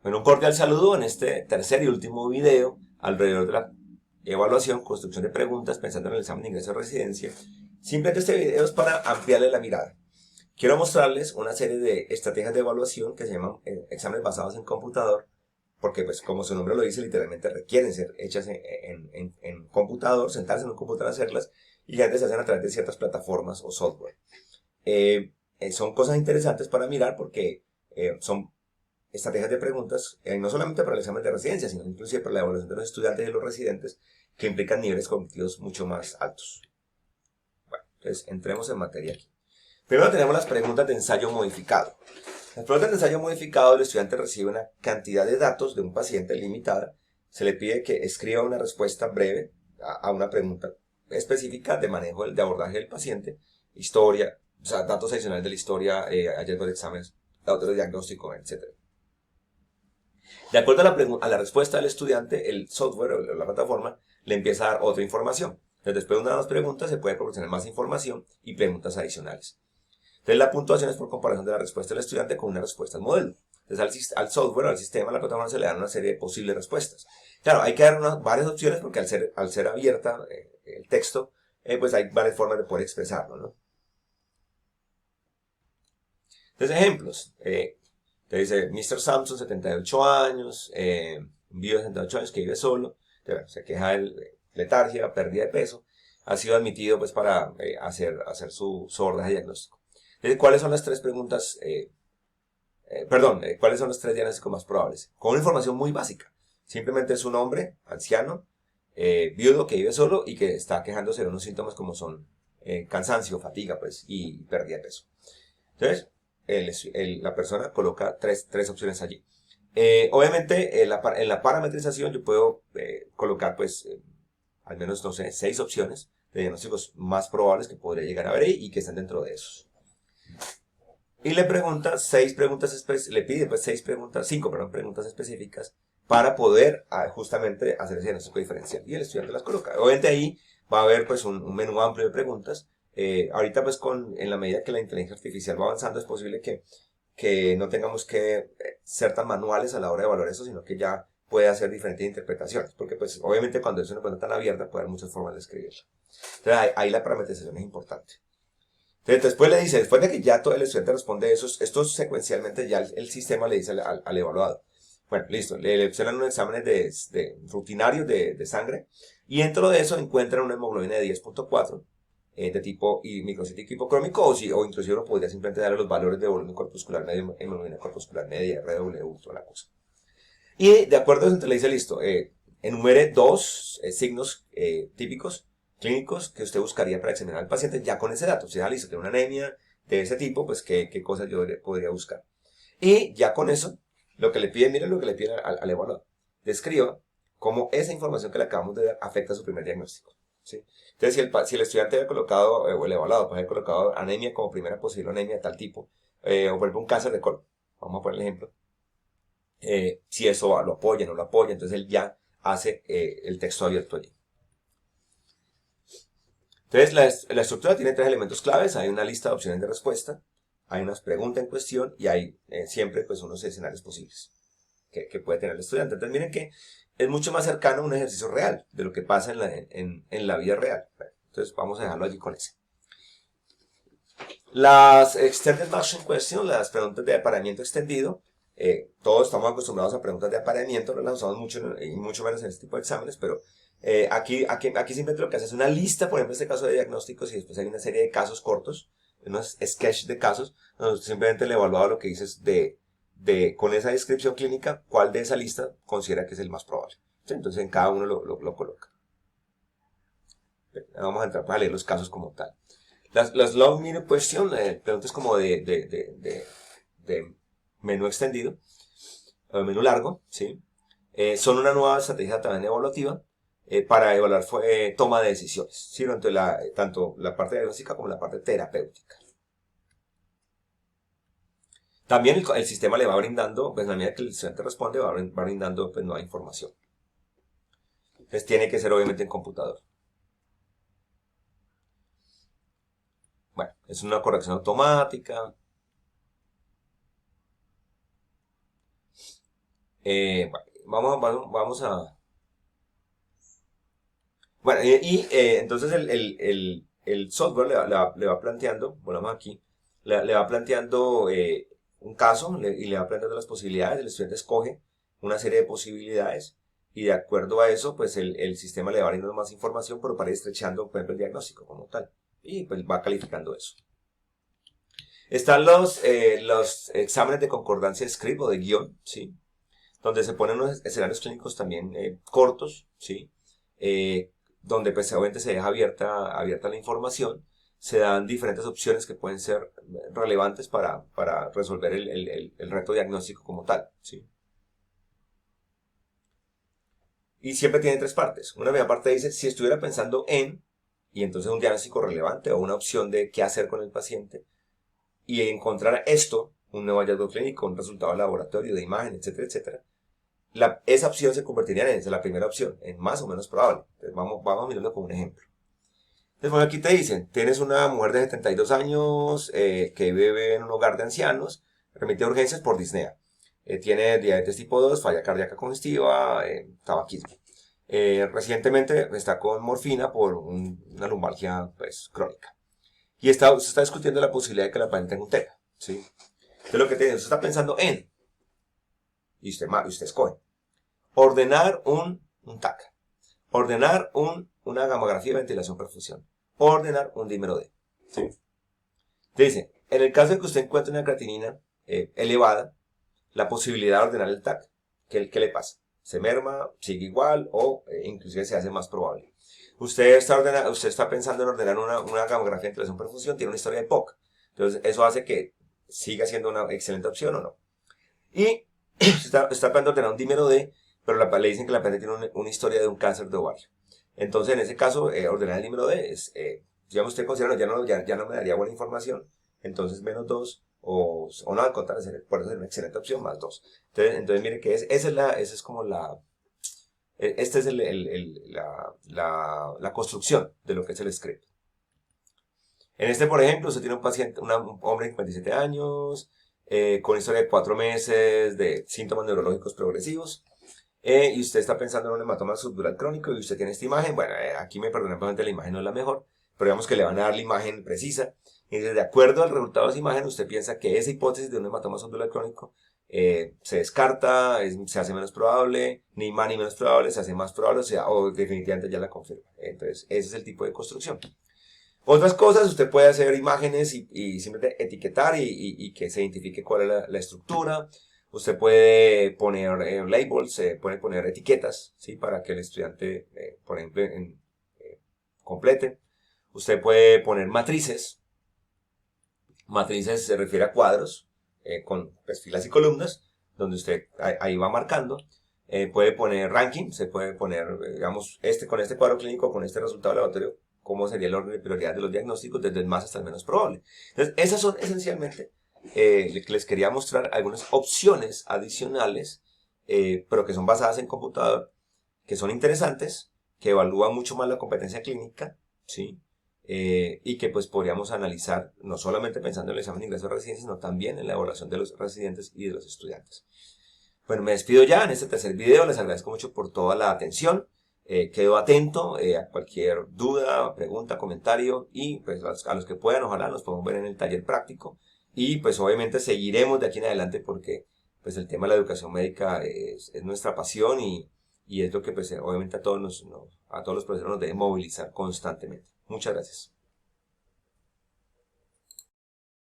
Bueno, un cordial saludo en este tercer y último video alrededor de la evaluación, construcción de preguntas, pensando en el examen de ingreso a residencia. Simplemente este video es para ampliarle la mirada. Quiero mostrarles una serie de estrategias de evaluación que se llaman exámenes basados en computador, porque pues como su nombre lo dice, literalmente requieren ser hechas en computador, sentarse en un computador a hacerlas, y antes se hacen a través de ciertas plataformas o software. Son cosas interesantes para mirar porque son estrategias de preguntas, no solamente para el examen de residencia, sino inclusive para la evaluación de los estudiantes y los residentes, que implican niveles cognitivos mucho más altos. Bueno, entonces entremos en materia aquí. Primero tenemos las preguntas de ensayo modificado. Las preguntas de ensayo modificado, el estudiante recibe una cantidad de datos de un paciente limitada. Se le pide que escriba una respuesta breve a una pregunta específica de manejo de abordaje del paciente, historia, o sea, datos adicionales de la historia, hallazgos de exámenes, datos de diagnóstico, etc. De acuerdo a la respuesta del estudiante, el software o la plataforma le empieza a dar otra información. Entonces, después de una de las preguntas, se puede proporcionar más información y preguntas adicionales. Entonces, la puntuación es por comparación de la respuesta del estudiante con una respuesta al modelo. Entonces, al software, al sistema, a la plataforma se le dan una serie de posibles respuestas. Claro, hay que dar varias opciones porque al ser abierta el texto, pues hay varias formas de poder expresarlo, ¿no? Entonces, ejemplos. Te dice, Mr. Samson, 78 años, un vivo de 78 años que vive solo, se queja de letargia, pérdida de peso, ha sido admitido pues para hacer su abordaje diagnóstico. Entonces, ¿cuáles son las tres preguntas? ¿Cuáles son los tres diagnósticos más probables? Con una información muy básica. Simplemente es un hombre, anciano, viudo, que vive solo y que está quejándose de unos síntomas como son cansancio, fatiga, pues, y pérdida de peso. Entonces, la persona coloca tres opciones allí. Obviamente, en la parametrización yo puedo colocar, pues, al menos, no sé, 6 opciones de diagnósticos más probables que podría llegar a ver ahí y que están dentro de esos. Y le pregunta le pide pues cinco, perdón, preguntas específicas para poder justamente hacer ese diagnóstico diferencial. Y el estudiante las coloca. Obviamente ahí va a haber pues un menú amplio de preguntas. Ahorita pues en la medida que la inteligencia artificial va avanzando es posible que no tengamos que ser tan manuales a la hora de evaluar eso, sino que ya puede hacer diferentes interpretaciones. Porque pues obviamente cuando es una pregunta tan abierta puede haber muchas formas de escribirla. Entonces ahí la parametrización es importante. Entonces, después le dice, después de que ya todo el estudiante responde eso, esto secuencialmente ya el sistema le dice al evaluado. Bueno, listo, le seleccionan unos exámenes rutinarios de sangre y dentro de eso encuentran una hemoglobina de 10.4 de tipo microcítico hipocrómico o inclusive uno podría simplemente darle los valores de volumen corpuscular medio, hemoglobina corpuscular media, RW, toda la cosa. Y de acuerdo a eso, le dice, listo, enumere dos signos típicos clínicos que usted buscaría para examinar al paciente ya con ese dato. Si listo, tiene una anemia de ese tipo, pues qué cosas yo podría buscar. Y ya con eso, lo que le pide, miren lo que le pide al evaluador. Describa cómo esa información que le acabamos de dar afecta a su primer diagnóstico. ¿Sí? Entonces, si el estudiante había colocado, o el evaluado, pues había colocado anemia como primera posible anemia de tal tipo, o por ejemplo un cáncer de colon, vamos a poner el ejemplo, si eso lo apoya o no lo apoya, entonces él ya hace el texto abierto allí. Entonces la estructura tiene tres elementos claves, hay una lista de opciones de respuesta, hay una pregunta en cuestión y hay siempre pues unos escenarios posibles que puede tener el estudiante. Entonces miren que es mucho más cercano a un ejercicio real de lo que pasa en la vida real. Entonces vamos a dejarlo allí con ese. Las Extended Matching Question, las preguntas de apareamiento extendido, todos estamos acostumbrados a preguntas de apareamiento, no las usamos mucho y mucho menos en este tipo de exámenes, pero aquí simplemente lo que hace es una lista, por ejemplo, en este caso de diagnósticos y después hay una serie de casos cortos, unos sketch de casos, donde simplemente el evaluado lo que dice es con esa descripción clínica, cuál de esa lista considera que es el más probable. ¿Sí? Entonces en cada uno lo coloca. Vamos a entrar para leer los casos como tal. Las long minute question, preguntas como de menú extendido, menú largo, ¿sí? Son una nueva estrategia también evaluativa para evaluar toma de decisiones, ¿sí? Tanto la parte diagnóstica como la parte terapéutica. También el sistema le va brindando, pues en la medida que el estudiante responde, va brindando pues, nueva información. Entonces tiene que ser obviamente en computador. Bueno, es una corrección automática. Vamos a... Bueno, entonces el software le va planteando, volvamos aquí, le va planteando un caso y le va planteando las posibilidades. El estudiante escoge una serie de posibilidades y de acuerdo a eso, pues el sistema le va brindando más información, pero para ir estrechando, por ejemplo, el diagnóstico como tal. Y pues va calificando eso. Están los exámenes de concordancia de script o de guión, ¿sí? Donde se ponen unos escenarios clínicos también cortos, ¿sí? Eh, donde pues obviamente se deja abierta la información, se dan diferentes opciones que pueden ser relevantes para resolver el reto diagnóstico como tal, ¿sí? Y siempre tiene tres partes. Una primera parte dice, si estuviera pensando en, y entonces un diagnóstico relevante o una opción de qué hacer con el paciente, y encontrar esto, un nuevo hallazgo clínico, un resultado de laboratorio, de imagen, etcétera, etcétera, esa opción se convertiría en esa, la primera opción, en más o menos probable. Entonces vamos mirando con un ejemplo. Entonces, bueno, aquí te dicen, tienes una mujer de 72 años que vive en un hogar de ancianos, remite a urgencias por disnea. Tiene diabetes tipo 2, falla cardíaca congestiva, tabaquismo. Recientemente está con morfina por una lumbalgia pues, crónica. Y se está discutiendo la posibilidad de que la paciente tenga un TEP. ¿Sí? Entonces lo que te dice, usted está pensando en, y usted escoge, ordenar un TAC, ordenar una gamografía de ventilación perfusión, ordenar un dímero D. ¿Sí? Te dice, en el caso de que usted encuentre una creatinina elevada, la posibilidad de ordenar el TAC, ¿qué le pasa? ¿Se merma, sigue igual o inclusive se hace más probable? Usted está pensando en ordenar una gamografía de ventilación perfusión, tiene una historia de POC. Entonces, eso hace que siga siendo una excelente opción o no. Y está planteando ordenar un dímero D, pero le dicen que la paciente tiene una historia de un cáncer de ovario. Entonces, en ese caso, ordenar el dímero D es, digamos, usted considera, ya no me daría buena información, entonces menos 2 o no, al contrario, por eso es una excelente opción, más 2. Entonces mire que esa es como esta es la construcción de lo que es el script. En este, por ejemplo, usted tiene un paciente, un hombre de 57 años, con historia de 4 meses de síntomas neurológicos progresivos, y usted está pensando en un hematoma subdural crónico y usted tiene esta imagen. Bueno, aquí me perdonan, probablemente la imagen no es la mejor, pero digamos que le van a dar la imagen precisa. Y de acuerdo al resultado de esa imagen, usted piensa que esa hipótesis de un hematoma subdural crónico se descarta, se hace menos probable, ni más ni menos probable, se hace más probable, o definitivamente ya la confirma. Entonces, ese es el tipo de construcción. Otras cosas, usted puede hacer imágenes y simplemente etiquetar y que se identifique cuál es la estructura. Usted puede poner labels, puede poner etiquetas, ¿sí? Para que el estudiante, por ejemplo, complete. Usted puede poner matrices. Matrices se refiere a cuadros con pues, filas y columnas, donde usted ahí va marcando. Puede poner ranking, se puede poner, digamos, con este cuadro clínico, con este resultado laboratorio, cómo sería el orden de prioridad de los diagnósticos, desde el más hasta el menos probable. Entonces, esas son esencialmente, que les quería mostrar algunas opciones adicionales, pero que son basadas en computador, que son interesantes, que evalúan mucho más la competencia clínica, ¿sí? Y que pues podríamos analizar no solamente pensando en el examen de ingreso a residencia, sino también en la evaluación de los residentes y de los estudiantes. Bueno, me despido ya en este tercer video, les agradezco mucho por toda la atención, quedo atento a cualquier duda, pregunta, comentario y pues a los que puedan, ojalá nos podamos ver en el taller práctico y pues obviamente seguiremos de aquí en adelante porque pues el tema de la educación médica es nuestra pasión y es lo que pues obviamente a todos los profesores nos debe movilizar constantemente. Muchas gracias.